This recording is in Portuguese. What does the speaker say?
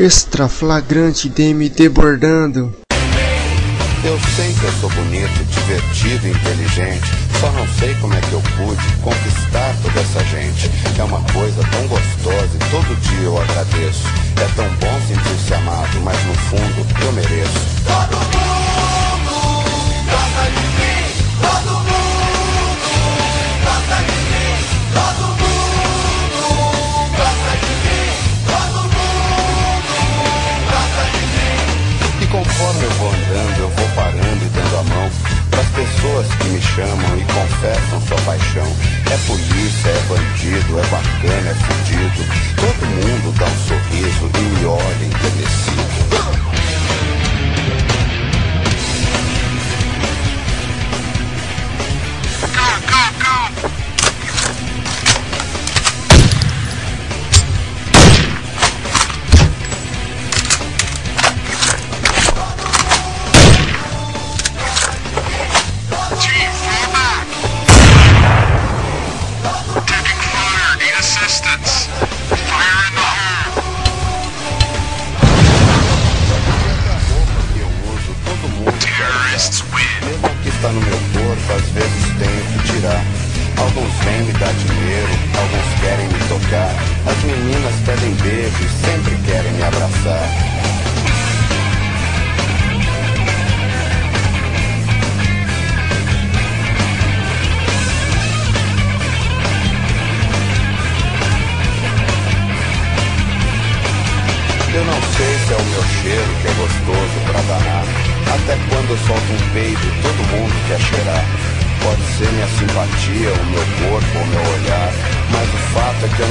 Extra flagrante DMT bordando. Eu sei que eu sou bonito, divertido e inteligente. Só não sei como é que eu pude conquistar toda essa gente. É uma coisa tão gostosa e todo dia eu agradeço. É tão bom sentir-se amado, mas no fundo eu mereço. Todo mundo gosta de mim. Todo mundo gosta de mim. Todo mundo gosta de mim. Todo mundo gosta de mim. E conforme eu vou andando, eu vou parando e dando a mão pras pessoas que me chamam e confessam sua paixão. É polícia, é bandido, é bacana, é fudido. Todo mundo dá um sorriso e me olha enternecido. Mesmo o que está no meu corpo, às vezes tenho que tirar. Alguns vêm me dar dinheiro, alguns querem me tocar. As meninas pedem beijo e sempre querem me abraçar. Eu não sei se é o meu cheiro que é gostoso pra danar. Até quando eu solto um peido, todo mundo quer cheirar. Pode ser minha simpatia, o meu corpo ou meu olhar, mas o fato é que eu não